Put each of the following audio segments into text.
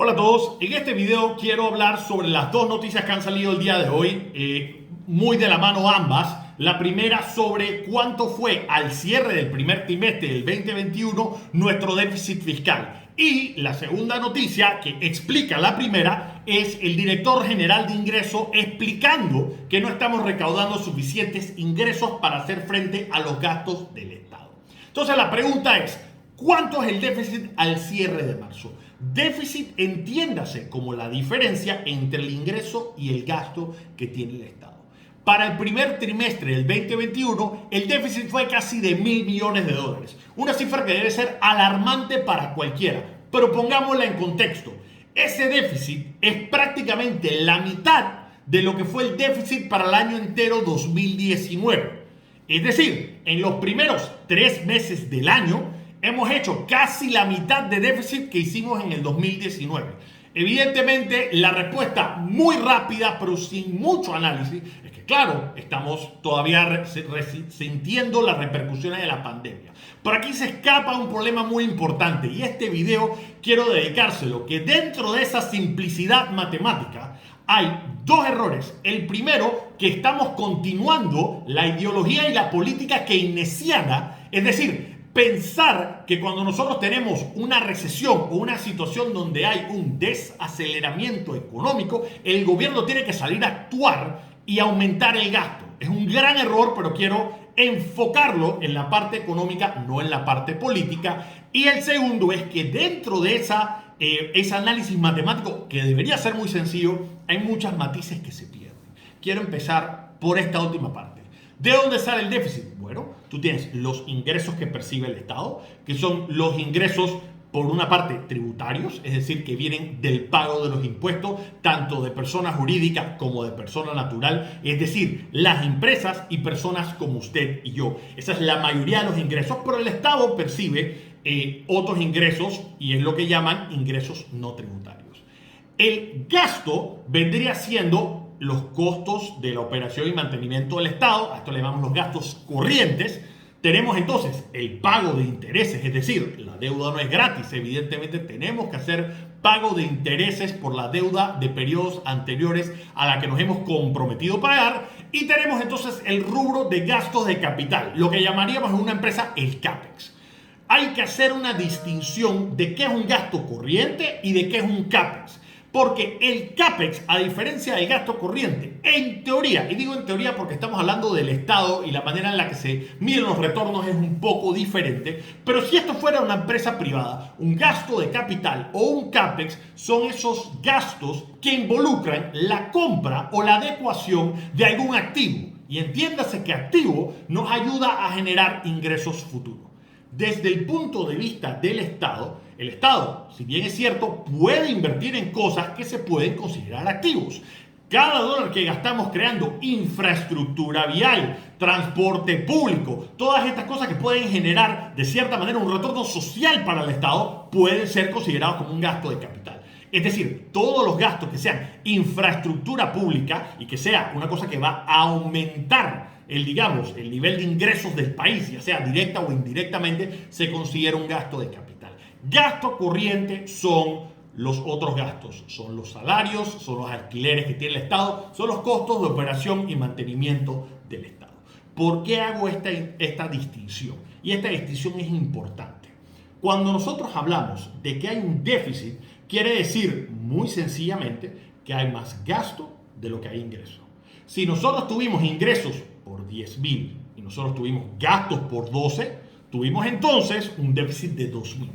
Hola a todos, en este video quiero hablar sobre las dos noticias que han salido el día de hoy, muy de la mano ambas. La primera sobre cuánto fue al cierre del primer trimestre del 2021 nuestro déficit fiscal. Y la segunda noticia que explica la primera es el director general de ingresos explicando que no estamos recaudando suficientes ingresos para hacer frente a los gastos del Estado. Entonces la pregunta es, ¿cuánto es el déficit al cierre de marzo? Déficit, entiéndase como la diferencia entre el ingreso y el gasto que tiene el Estado. Para el primer trimestre del 2021, el déficit fue casi de $1.000 millones. Una cifra que debe ser alarmante para cualquiera. Pero pongámosla en contexto. Ese déficit es prácticamente la mitad de lo que fue el déficit para el año entero 2019. Es decir, en los primeros 3 meses del año, hemos hecho casi la mitad de déficit que hicimos en el 2019. Evidentemente, la respuesta muy rápida, pero sin mucho análisis, es que claro, estamos todavía sintiendo las repercusiones de la pandemia. Pero aquí se escapa un problema muy importante y este video quiero dedicárselo, que dentro de esa simplicidad matemática hay dos errores. El primero, que estamos continuando la ideología y la política keynesiana, es decir, pensar que cuando nosotros tenemos una recesión o una situación donde hay un desaceleramiento económico, el gobierno tiene que salir a actuar y aumentar el gasto. Es un gran error, pero quiero enfocarlo en la parte económica, no en la parte política. Y el segundo es que dentro de ese análisis matemático, que debería ser muy sencillo, hay muchos matices que se pierden. Quiero empezar por esta última parte. ¿De dónde sale el déficit? Bueno, tú tienes los ingresos que percibe el Estado, que son los ingresos, por una parte, tributarios, es decir, que vienen del pago de los impuestos, tanto de persona jurídica como de persona natural, es decir, las empresas y personas como usted y yo. Esa es la mayoría de los ingresos, pero el Estado percibe otros ingresos y es lo que llaman ingresos no tributarios. El gasto vendría siendo los costos de la operación y mantenimiento del Estado, a esto le llamamos los gastos corrientes. Tenemos entonces el pago de intereses, es decir, la deuda no es gratis, evidentemente tenemos que hacer pago de intereses por la deuda de periodos anteriores a la que nos hemos comprometido a pagar, y tenemos entonces el rubro de gastos de capital, lo que llamaríamos en una empresa el CAPEX. Hay que hacer una distinción de qué es un gasto corriente y de qué es un CAPEX. Porque el CAPEX, a diferencia del gasto corriente, en teoría, y digo en teoría porque estamos hablando del Estado y la manera en la que se miden los retornos es un poco diferente, pero si esto fuera una empresa privada, un gasto de capital o un CAPEX son esos gastos que involucran la compra o la adecuación de algún activo. Y entiéndase que activo nos ayuda a generar ingresos futuros. Desde el punto de vista del Estado, el Estado, si bien es cierto, puede invertir en cosas que se pueden considerar activos. Cada dólar que gastamos creando infraestructura vial, transporte público, todas estas cosas que pueden generar de cierta manera un retorno social para el Estado, pueden ser considerados como un gasto de capital. Es decir, todos los gastos que sean infraestructura pública y que sea una cosa que va a aumentar el nivel de ingresos del país, ya sea directa o indirectamente, se considera un gasto de capital. Gasto corriente son los otros gastos, son los salarios, son los alquileres que tiene el Estado, son los costos de operación y mantenimiento del Estado. ¿Por qué hago esta distinción? Y esta distinción es importante. Cuando nosotros hablamos de que hay un déficit, quiere decir muy sencillamente que hay más gasto de lo que hay ingreso. Si nosotros tuvimos ingresos por 10.000 y nosotros tuvimos gastos por 12, tuvimos entonces un déficit de 2.000.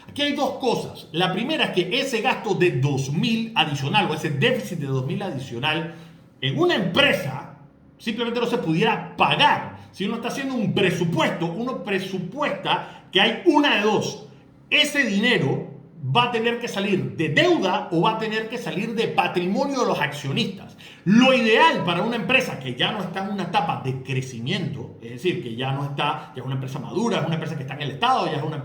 Aquí hay dos cosas. La primera es que ese gasto de 2.000 adicional o ese déficit de 2.000 adicional en una empresa simplemente no se pudiera pagar. Si uno está haciendo un presupuesto, uno presupuesta que hay una de dos. Ese dinero va a tener que salir de deuda o va a tener que salir de patrimonio de los accionistas. Lo ideal para una empresa que ya no está en una etapa de crecimiento, es decir, que ya no está, ya es una empresa madura, es una empresa que está en el Estado, ya es una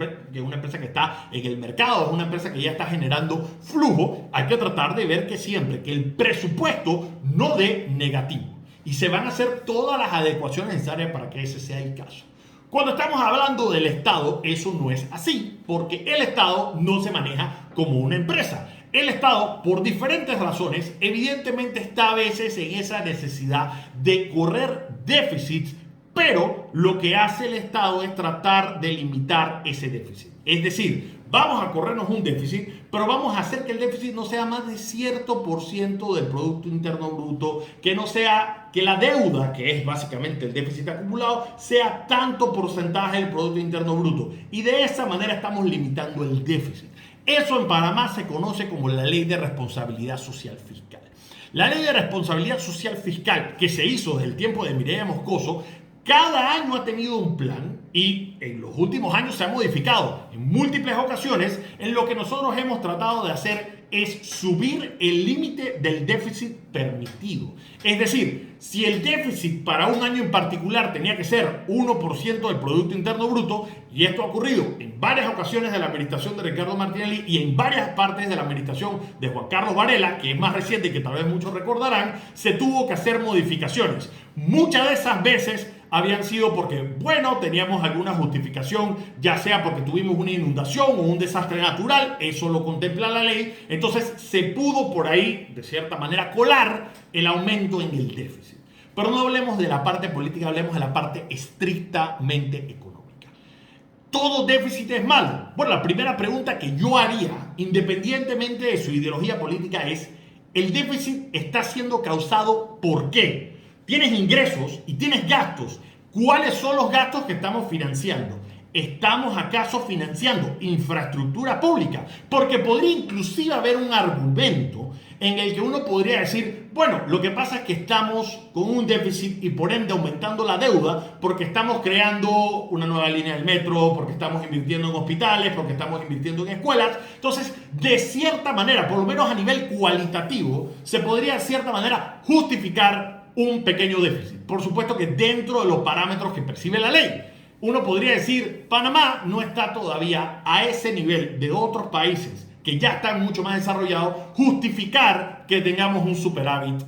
empresa que está en el mercado, es una empresa que ya está generando flujo, hay que tratar de ver que siempre que el presupuesto no dé negativo. Y se van a hacer todas las adecuaciones necesarias para que ese sea el caso. Cuando estamos hablando del Estado, eso no es así, porque el Estado no se maneja como una empresa. El Estado, por diferentes razones, evidentemente está a veces en esa necesidad de correr déficits, pero lo que hace el Estado es tratar de limitar ese déficit. Es decir, vamos a corrernos un déficit, pero vamos a hacer que el déficit no sea más de cierto por ciento del Producto Interno Bruto, que no sea que la deuda, que es básicamente el déficit acumulado, sea tanto porcentaje del Producto Interno Bruto. Y de esa manera estamos limitando el déficit. Eso en Panamá se conoce como la Ley de Responsabilidad Social Fiscal. La Ley de Responsabilidad Social Fiscal, que se hizo desde el tiempo de Mireya Moscoso, cada año ha tenido un plan y en los últimos años se ha modificado en múltiples ocasiones. En lo que nosotros hemos tratado de hacer es subir el límite del déficit permitido. Es decir, si el déficit para un año en particular tenía que ser 1% del Producto Interno Bruto, y esto ha ocurrido en varias ocasiones de la administración de Ricardo Martinelli y en varias partes de la administración de Juan Carlos Varela, que es más reciente y que tal vez muchos recordarán, se tuvo que hacer modificaciones. Muchas de esas veces habían sido porque, bueno, teníamos alguna justificación, ya sea porque tuvimos una inundación o un desastre natural, eso lo contempla la ley, entonces se pudo por ahí, de cierta manera, colar el aumento en el déficit. Pero no hablemos de la parte política, hablemos de la parte estrictamente económica. ¿Todo déficit es malo? Bueno, la primera pregunta que yo haría, independientemente de su ideología política, es: ¿el déficit está siendo causado por qué? Tienes ingresos y tienes gastos. ¿Cuáles son los gastos que estamos financiando? ¿Estamos acaso financiando infraestructura pública? Porque podría inclusive haber un argumento en el que uno podría decir, bueno, lo que pasa es que estamos con un déficit y por ende aumentando la deuda porque estamos creando una nueva línea del metro, porque estamos invirtiendo en hospitales, porque estamos invirtiendo en escuelas. Entonces, de cierta manera, por lo menos a nivel cualitativo, se podría de cierta manera justificar un pequeño déficit. Por supuesto que dentro de los parámetros que percibe la ley. Uno podría decir, Panamá no está todavía a ese nivel de otros países que ya están mucho más desarrollados, justificar que tengamos un superávit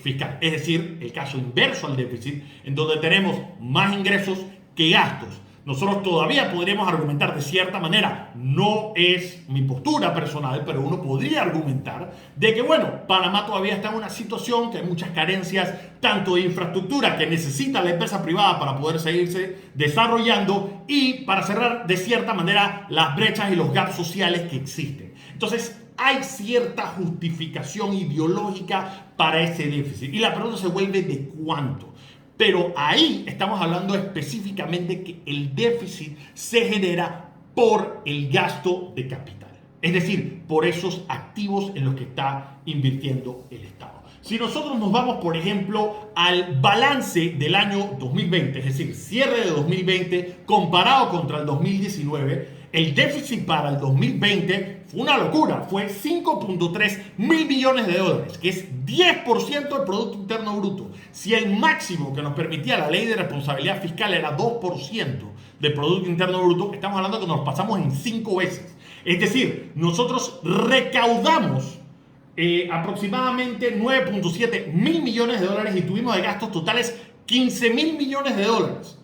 fiscal. Es decir, el caso inverso al déficit, en donde tenemos más ingresos que gastos. Nosotros todavía podríamos argumentar de cierta manera, no es mi postura personal, pero uno podría argumentar de que, bueno, Panamá todavía está en una situación que hay muchas carencias, tanto de infraestructura que necesita la empresa privada para poder seguirse desarrollando y para cerrar de cierta manera las brechas y los gaps sociales que existen. Entonces, hay cierta justificación ideológica para ese déficit y la pregunta se vuelve ¿de cuánto? Pero ahí estamos hablando específicamente que el déficit se genera por el gasto de capital. Es decir, por esos activos en los que está invirtiendo el Estado. Si nosotros nos vamos, por ejemplo, al balance del año 2020, es decir, cierre de 2020 comparado contra el 2019, el déficit para el 2020 fue una locura, fue 5.3 mil millones de dólares, que es 10% del Producto Interno Bruto. Si el máximo que nos permitía la Ley de Responsabilidad Fiscal era 2% del Producto Interno Bruto, estamos hablando que nos pasamos en 5 veces. Es decir, nosotros recaudamos aproximadamente 9.7 mil millones de dólares y tuvimos de gastos totales 15 mil millones de dólares.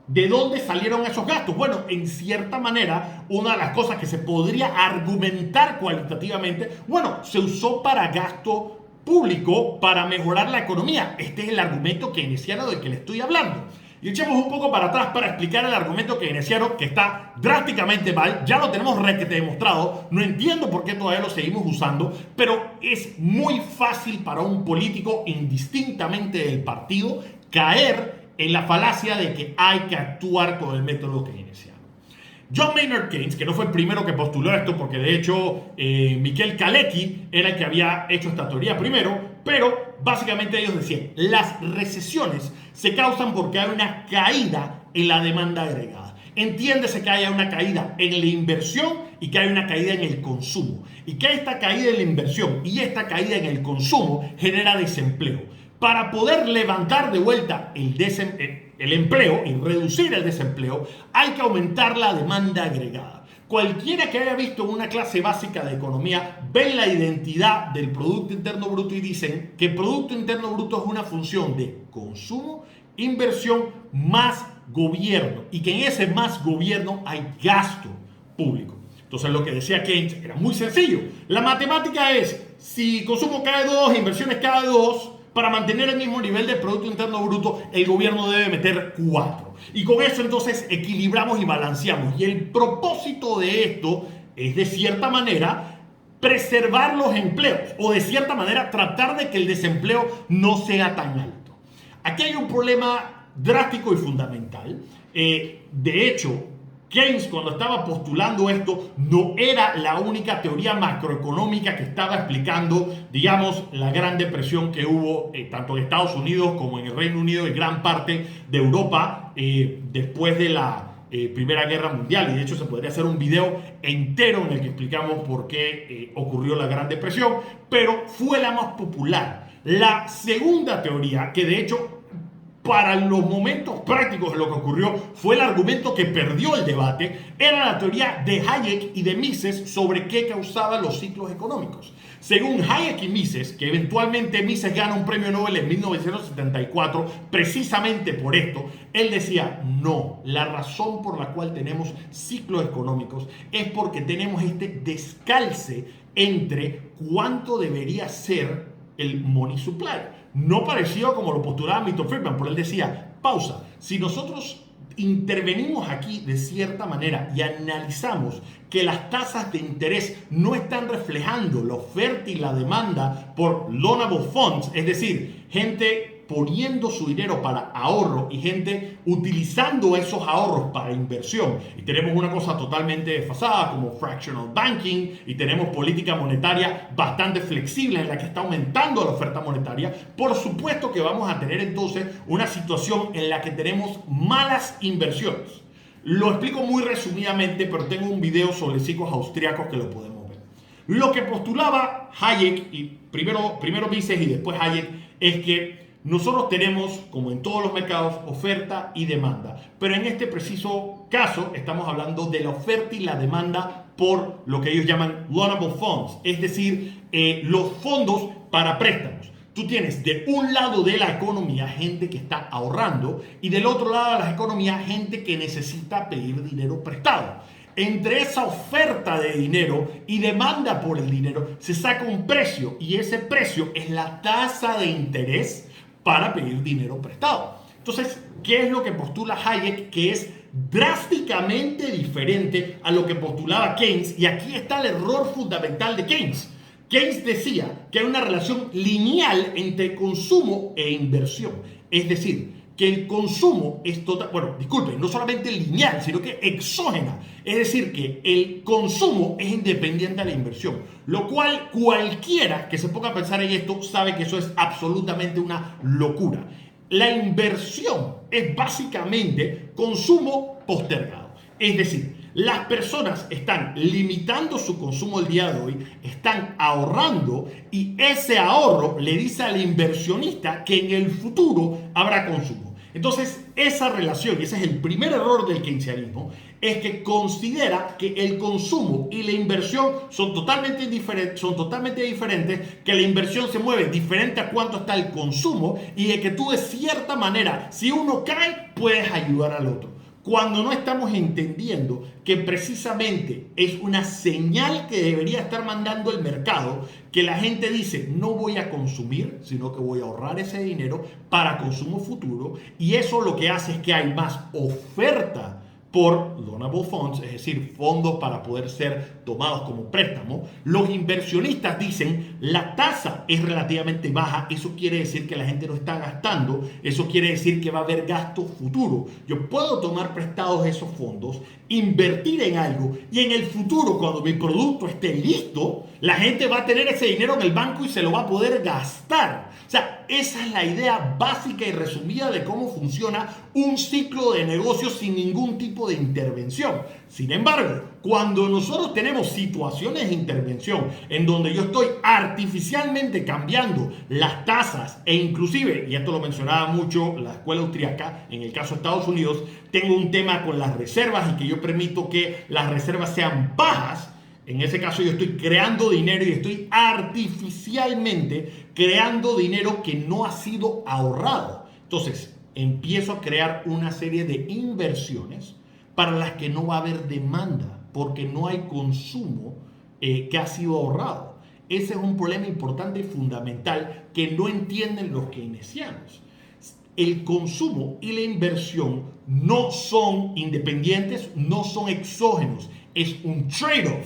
¿De dónde salieron esos gastos? Bueno, en cierta manera, una de las cosas que se podría argumentar cualitativamente, bueno, se usó para gasto público para mejorar la economía. Este es el argumento keynesiano del que le estoy hablando. Y echemos un poco para atrás para explicar el argumento keynesiano que está drásticamente mal. Ya lo tenemos requete demostrado. No entiendo por qué todavía lo seguimos usando, pero es muy fácil para un político, indistintamente del partido, caer en la falacia de que hay que actuar con el método keynesiano. John Maynard Keynes, que no fue el primero que postuló esto, porque de hecho Michael Kalecki era el que había hecho esta teoría primero, pero básicamente ellos decían, las recesiones se causan porque hay una caída en la demanda agregada. Entiéndese que haya una caída en la inversión y que hay una caída en el consumo. Y que esta caída en la inversión y esta caída en el consumo genera desempleo. Para poder levantar de vuelta el empleo y reducir el desempleo, hay que aumentar la demanda agregada. Cualquiera que haya visto una clase básica de economía ven la identidad del Producto Interno Bruto y dicen que el Producto Interno Bruto es una función de consumo, inversión más gobierno y que en ese más gobierno hay gasto público. Entonces lo que decía Keynes era muy sencillo. La matemática es, si consumo cae 2, inversiones cae 2, para mantener el mismo nivel de Producto Interno Bruto, el gobierno debe meter 4. Y con eso entonces equilibramos y balanceamos. Y el propósito de esto es de cierta manera preservar los empleos o de cierta manera tratar de que el desempleo no sea tan alto. Aquí hay un problema drástico y fundamental. De hecho, Keynes, cuando estaba postulando esto, no era la única teoría macroeconómica que estaba explicando, digamos, la gran depresión que hubo tanto en Estados Unidos como en el Reino Unido y gran parte de Europa después de la Primera Guerra Mundial. Y de hecho se podría hacer un video entero en el que explicamos por qué ocurrió la Gran Depresión, pero fue la más popular. La segunda teoría, que de hecho para los momentos prácticos de lo que ocurrió fue el argumento que perdió el debate, era la teoría de Hayek y de Mises sobre qué causaba los ciclos económicos. Según Hayek y Mises, que eventualmente Mises gana un premio Nobel en 1974 precisamente por esto, él decía, no, la razón por la cual tenemos ciclos económicos es porque tenemos este descalce entre cuánto debería ser el money supply. No parecido como lo postulaba Milton Friedman, pero él decía, pausa, si nosotros intervenimos aquí de cierta manera y analizamos que las tasas de interés no están reflejando la oferta y la demanda por loanable funds, es decir, gente poniendo su dinero para ahorro y gente utilizando esos ahorros para inversión. Y tenemos una cosa totalmente desfasada como fractional banking y tenemos política monetaria bastante flexible en la que está aumentando la oferta monetaria. Por supuesto que vamos a tener entonces una situación en la que tenemos malas inversiones. Lo explico muy resumidamente, pero tengo un video sobre ciclos austriacos que lo podemos ver. Lo que postulaba Hayek, y primero Mises y después Hayek, es que nosotros tenemos, como en todos los mercados, oferta y demanda. Pero en este preciso caso estamos hablando de la oferta y la demanda por lo que ellos llaman loanable funds, es decir, los fondos para préstamos. Tú tienes de un lado de la economía gente que está ahorrando y del otro lado de la economía gente que necesita pedir dinero prestado. Entre esa oferta de dinero y demanda por el dinero se saca un precio y ese precio es la tasa de interés para pedir dinero prestado. Entonces, ¿qué es lo que postula Hayek? Que es drásticamente diferente a lo que postulaba Keynes. Y aquí está el error fundamental de Keynes. Keynes decía que hay una relación lineal entre consumo e inversión. Es decir, que el consumo es no solamente lineal, sino que exógena. Es decir, que el consumo es independiente de la inversión. Lo cual cualquiera que se ponga a pensar en esto sabe que eso es absolutamente una locura. La inversión es básicamente consumo postergado. Es decir, las personas están limitando su consumo el día de hoy, están ahorrando y ese ahorro le dice al inversionista que en el futuro habrá consumo. Entonces, esa relación, y ese es el primer error del keynesianismo, es que considera que el consumo y la inversión son totalmente diferentes, que la inversión se mueve diferente a cuánto está el consumo y de que tú de cierta manera, si uno cae, puedes ayudar al otro. Cuando no estamos entendiendo que precisamente es una señal que debería estar mandando el mercado, que la gente dice no voy a consumir, sino que voy a ahorrar ese dinero para consumo futuro, y eso lo que hace es que hay más oferta por loanable funds, es decir, fondos para poder ser tomados como préstamo. Los inversionistas dicen la tasa es relativamente baja, eso quiere decir que la gente no está gastando, eso quiere decir que va a haber gasto futuro. Yo puedo tomar prestados esos fondos, invertir en algo y en el futuro, cuando mi producto esté listo, la gente va a tener ese dinero en el banco y se lo va a poder gastar. O sea, esa es la idea básica y resumida de cómo funciona un ciclo de negocios sin ningún tipo de intervención. Sin embargo, cuando nosotros tenemos situaciones de intervención en donde yo estoy artificialmente cambiando las tasas e inclusive, y esto lo mencionaba mucho la escuela austriaca, en el caso de Estados Unidos, tengo un tema con las reservas y que yo permito que las reservas sean bajas. En ese caso yo estoy creando dinero y estoy artificialmente creando dinero que no ha sido ahorrado. Entonces, empiezo a crear una serie de inversiones para las que no va a haber demanda. porque no hay consumo que ha sido ahorrado. Ese es un problema importante y fundamental que no entienden los keynesianos. El consumo y la inversión no son independientes, no son exógenos, es un trade-off.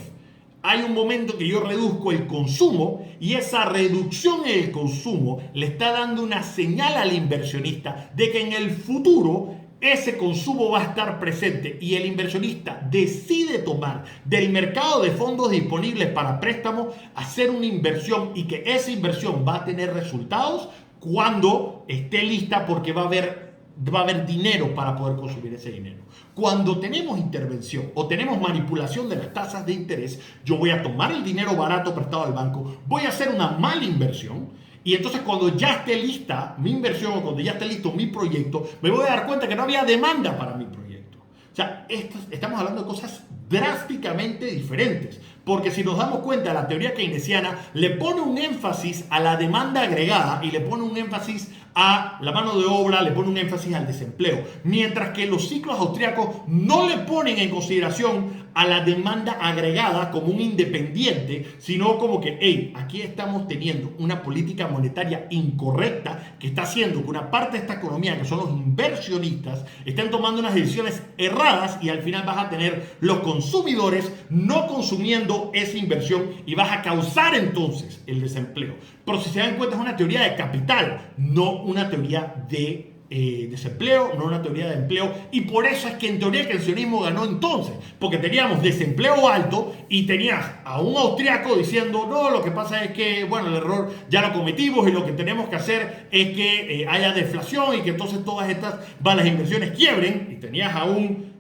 Hay un momento que yo reduzco el consumo y esa reducción en el consumo le está dando una señal al inversionista de que en el futuro ese consumo va a estar presente y el inversionista decide tomar del mercado de fondos disponibles para préstamo, hacer una inversión y que esa inversión va a tener resultados cuando esté lista porque va a haber dinero para poder consumir ese dinero. Cuando tenemos intervención o tenemos manipulación de las tasas de interés, yo voy a tomar el dinero barato prestado al banco, voy a hacer una mala inversión y entonces cuando ya esté lista mi inversión o cuando ya esté listo mi proyecto, me voy a dar cuenta que no había demanda para mi proyecto. O sea, estamos hablando de cosas drásticamente diferentes. Porque si nos damos cuenta, la teoría keynesiana le pone un énfasis a la demanda agregada y le pone un énfasis a la mano de obra, le pone un énfasis al desempleo. Mientras que los ciclos austríacos no le ponen en consideración a la demanda agregada como un independiente, sino como que, hey, aquí estamos teniendo una política monetaria incorrecta que está haciendo que una parte de esta economía, que son los inversionistas, estén tomando unas decisiones erradas y al final vas a tener los consumidores no consumiendo esa inversión y vas a causar entonces el desempleo. Pero si se dan cuenta es una teoría de capital, no una teoría de desempleo, no una teoría de empleo, y por eso es que en teoría el keynesianismo ganó entonces, porque teníamos desempleo alto y tenías a un austriaco diciendo, no, lo que pasa es que, bueno, el error ya lo cometimos y lo que tenemos que hacer es que haya deflación y que entonces todas estas las inversiones quiebren, y tenías a un,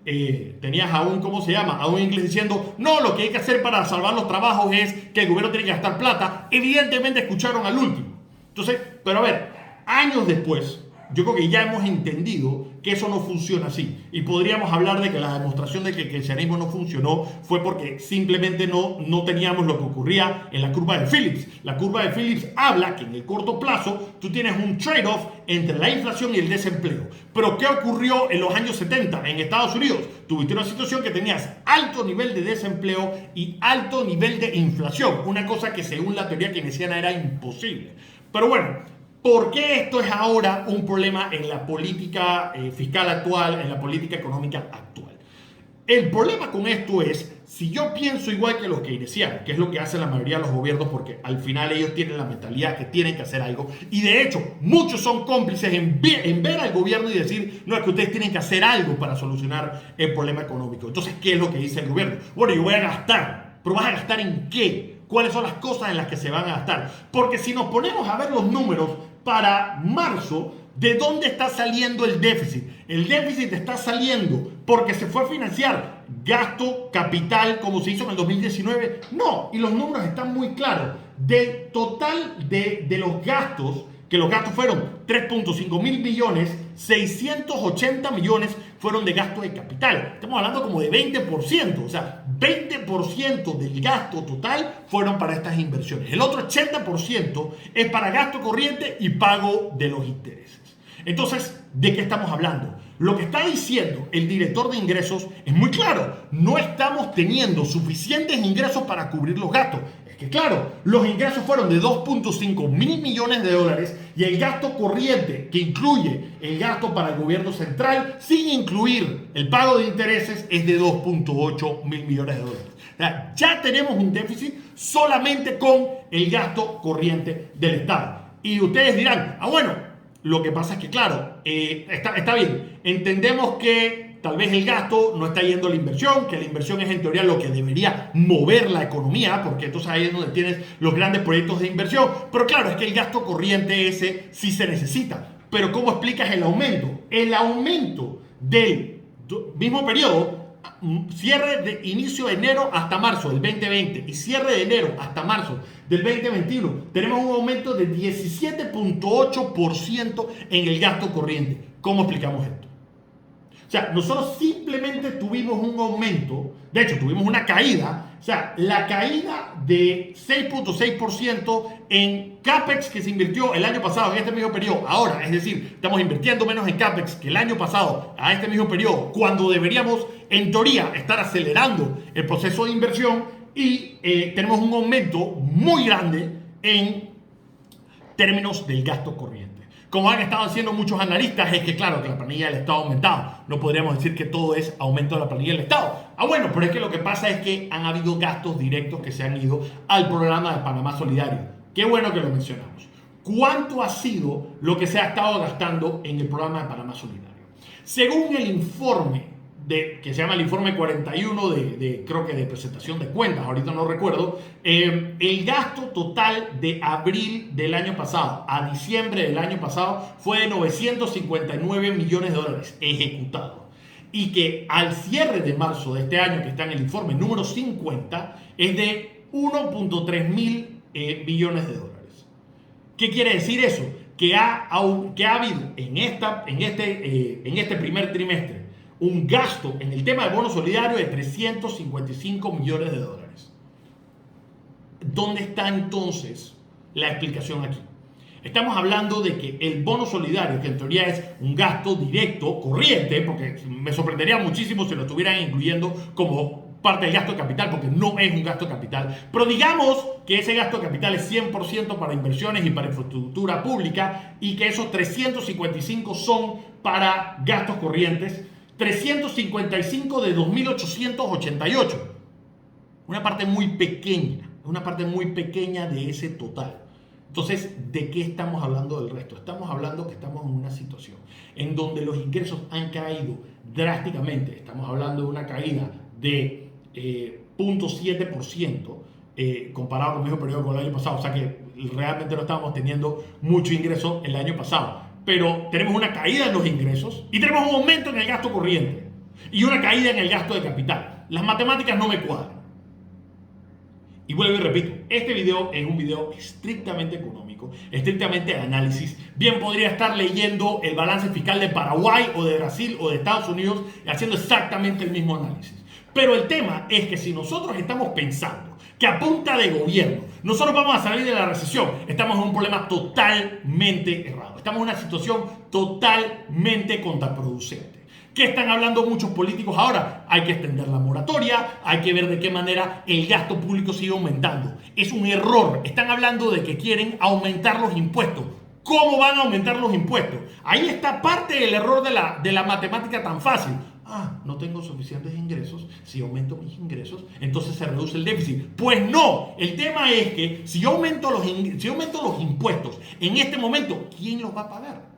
¿cómo se llama? A un inglés diciendo, no, lo que hay que hacer para salvar los trabajos es que el gobierno tiene que gastar plata. Evidentemente escucharon al último. Entonces, pero a ver, años después, yo creo que ya hemos entendido que eso no funciona así. Y podríamos hablar de que la demostración de que el keynesianismo no funcionó fue porque simplemente no teníamos lo que ocurría en la curva de Phillips. La curva de Phillips habla que en el corto plazo tú tienes un trade-off entre la inflación y el desempleo. Pero ¿qué ocurrió en los años 70 en Estados Unidos? Tuviste una situación que tenías alto nivel de desempleo y alto nivel de inflación. Una cosa que según la teoría keynesiana era imposible. Pero bueno, ¿por qué esto es ahora un problema en la política fiscal actual, en la política económica actual? El problema con esto es, si yo pienso igual que los keynesianos, que es lo que hacen la mayoría de los gobiernos, porque al final ellos tienen la mentalidad que tienen que hacer algo, y de hecho muchos son cómplices en ver al gobierno y decir, no, es que ustedes tienen que hacer algo para solucionar el problema económico. Entonces, ¿qué es lo que dice el gobierno? Bueno, yo voy a gastar, pero ¿vas a gastar en qué? ¿Cuáles son las cosas en las que se van a gastar? Porque si nos ponemos a ver los números para marzo, ¿de dónde está saliendo el déficit? El déficit está saliendo porque se fue a financiar gasto, capital, como se hizo en el 2019. No, y los números están muy claros. Del total de los gastos, que los gastos fueron 3.5 mil millones, 680 millones fueron de gasto de capital. Estamos hablando como de 20%, o sea, 20% del gasto total fueron para estas inversiones. El otro 80% es para gasto corriente y pago de los intereses. Entonces, ¿de qué estamos hablando? Lo que está diciendo el director de ingresos es muy claro. No estamos teniendo suficientes ingresos para cubrir los gastos. Es que claro, los ingresos fueron de 2.5 mil millones de dólares y el gasto corriente, que incluye el gasto para el gobierno central, sin incluir el pago de intereses, es de 2.8 mil millones de dólares. O sea, ya tenemos un déficit solamente con el gasto corriente del Estado. Y ustedes dirán, bueno, lo que pasa es que, claro, está bien. Entendemos que tal vez el gasto no está yendo a la inversión, que la inversión es en teoría lo que debería mover la economía, porque entonces ahí es donde tienes los grandes proyectos de inversión. Pero claro, es que el gasto corriente ese sí se necesita. Pero ¿cómo explicas el aumento? El aumento del mismo periodo, cierre de inicio de enero hasta marzo del 2020 y cierre de enero hasta marzo del 2021, tenemos un aumento de 17.8% en el gasto corriente. ¿Cómo explicamos esto? O sea, nosotros simplemente tuvimos un aumento, de hecho tuvimos una caída, o sea, la caída de 6.6% en CAPEX que se invirtió el año pasado en este mismo periodo. Ahora, es decir, estamos invirtiendo menos en CAPEX que el año pasado a este mismo periodo, cuando deberíamos, en teoría, estar acelerando el proceso de inversión y tenemos un aumento muy grande en términos del gasto corriente. Como han estado haciendo muchos analistas, es que claro, que la planilla del Estado ha aumentado. No podríamos decir que todo es aumento de la planilla del Estado. Bueno, pero es que lo que pasa es que han habido gastos directos que se han ido al programa de Panamá Solidario. Qué bueno que lo mencionamos. ¿Cuánto ha sido lo que se ha estado gastando en el programa de Panamá Solidario? Según el informe que se llama el informe 41 creo que de presentación de cuentas, ahorita no recuerdo, el gasto total de abril del año pasado a diciembre del año pasado fue de 959 millones de dólares ejecutados. Y que al cierre de marzo de este año, que está en el informe número 50, es de 1.3 mil millones de dólares. ¿Qué quiere decir eso? Que ha habido en este primer trimestre un gasto en el tema del bono solidario de 355 millones de dólares. ¿Dónde está entonces la explicación aquí? Estamos hablando de que el bono solidario, que en teoría es un gasto directo, corriente, porque me sorprendería muchísimo si lo estuvieran incluyendo como parte del gasto de capital, porque no es un gasto de capital, pero digamos que ese gasto de capital es 100% para inversiones y para infraestructura pública y que esos 355 son para gastos corrientes, 355 de 2.888. Una parte muy pequeña de ese total. Entonces, ¿de qué estamos hablando del resto? Estamos hablando que estamos en una situación en donde los ingresos han caído drásticamente. Estamos hablando de una caída de 0.7% comparado con el mismo periodo con el año pasado. O sea que realmente no estábamos teniendo mucho ingreso el año pasado. Pero tenemos una caída en los ingresos y tenemos un aumento en el gasto corriente y una caída en el gasto de capital. Las matemáticas no me cuadran. Y vuelvo y repito, este video es un video estrictamente económico, estrictamente de análisis. Bien podría estar leyendo el balance fiscal de Paraguay o de Brasil o de Estados Unidos haciendo exactamente el mismo análisis. Pero el tema es que si nosotros estamos pensando que a punta de gobierno nosotros vamos a salir de la recesión, estamos en un problema totalmente errado. Estamos en una situación totalmente contraproducente. ¿Qué están hablando muchos políticos ahora? Hay que extender la moratoria, hay que ver de qué manera el gasto público sigue aumentando. Es un error. Están hablando de que quieren aumentar los impuestos. ¿Cómo van a aumentar los impuestos? Ahí está parte del error de la matemática tan fácil. No tengo suficientes ingresos. Si aumento mis ingresos, entonces se reduce el déficit. Pues no, el tema es que si yo aumento los impuestos en este momento, ¿quién los va a pagar?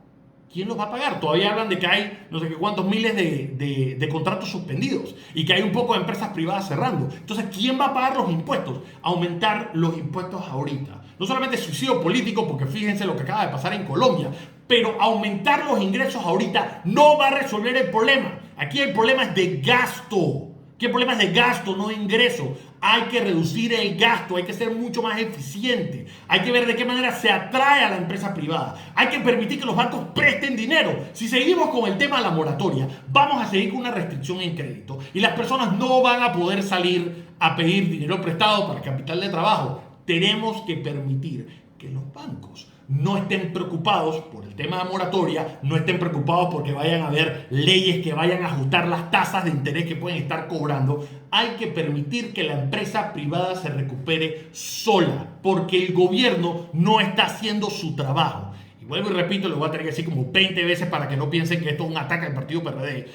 ¿Quién los va a pagar? Todavía hablan de que hay no sé qué cuántos miles de contratos suspendidos y que hay un poco de empresas privadas cerrando. Entonces, ¿quién va a pagar los impuestos? Aumentar los impuestos ahorita. No solamente suicidio político, porque fíjense lo que acaba de pasar en Colombia, pero aumentar los ingresos ahorita no va a resolver el problema. Aquí el problema es de gasto. ¿Qué problema es de gasto, no de ingreso? Hay que reducir el gasto, hay que ser mucho más eficiente. Hay que ver de qué manera se atrae a la empresa privada. Hay que permitir que los bancos presten dinero. Si seguimos con el tema de la moratoria, vamos a seguir con una restricción en crédito y las personas no van a poder salir a pedir dinero prestado para capital de trabajo. Tenemos que permitir que los bancos no estén preocupados por el tema de moratoria, no estén preocupados porque vayan a haber leyes que vayan a ajustar las tasas de interés que pueden estar cobrando. Hay que permitir que la empresa privada se recupere sola, porque el gobierno no está haciendo su trabajo. Y vuelvo y repito, lo voy a tener que decir como 20 veces para que no piensen que esto es un ataque al partido PRD.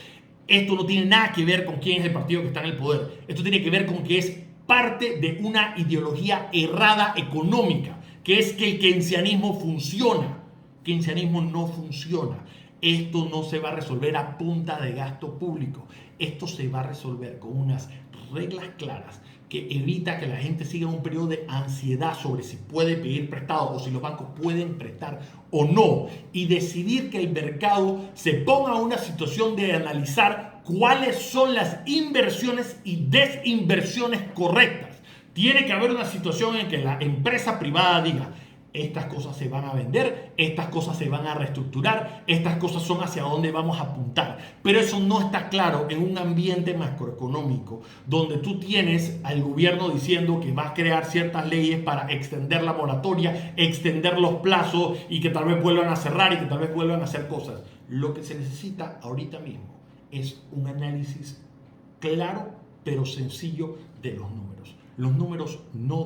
Esto no tiene nada que ver con quién es el partido que está en el poder. Esto tiene que ver con que es parte de una ideología errada económica, que es que el keynesianismo funciona. Keynesianismo no funciona. Esto no se va a resolver a punta de gasto público. Esto se va a resolver con unas reglas claras que evita que la gente siga un periodo de ansiedad sobre si puede pedir prestado o si los bancos pueden prestar o no, y decidir que el mercado se ponga en una situación de analizar cuáles son las inversiones y desinversiones correctas. Tiene que haber una situación en que la empresa privada diga: estas cosas se van a vender, estas cosas se van a reestructurar, estas cosas son hacia dónde vamos a apuntar. Pero eso no está claro en un ambiente macroeconómico donde tú tienes al gobierno diciendo que va a crear ciertas leyes para extender la moratoria, extender los plazos y que tal vez vuelvan a cerrar y que tal vez vuelvan a hacer cosas. Lo que se necesita ahorita mismo es un análisis claro pero sencillo de los números. Los números no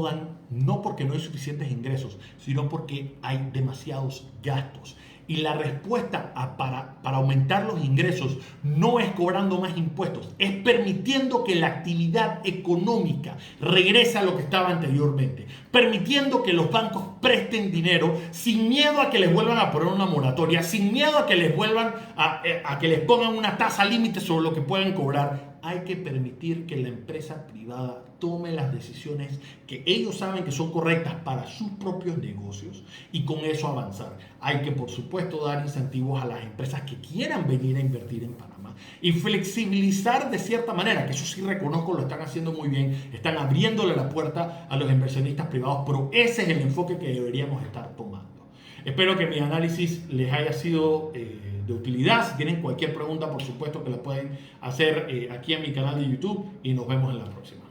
dan no porque no hay suficientes ingresos, sino porque hay demasiados gastos. Y la respuesta para aumentar los ingresos no es cobrando más impuestos, es permitiendo que la actividad económica regrese a lo que estaba anteriormente, permitiendo que los bancos presten dinero sin miedo a que les vuelvan a poner una moratoria, sin miedo a que les vuelvan a que les pongan una tasa límite sobre lo que pueden cobrar. Hay que permitir que la empresa privada tome las decisiones que ellos saben que son correctas para sus propios negocios y con eso avanzar. Hay que, por supuesto, dar incentivos a las empresas que quieran venir a invertir en Panamá y flexibilizar de cierta manera, que eso sí reconozco, lo están haciendo muy bien, están abriéndole la puerta a los inversionistas privados, pero ese es el enfoque que deberíamos estar tomando. Espero que mi análisis les haya sido de utilidad. Si tienen cualquier pregunta, por supuesto que la pueden hacer aquí en mi canal de YouTube y nos vemos en la próxima.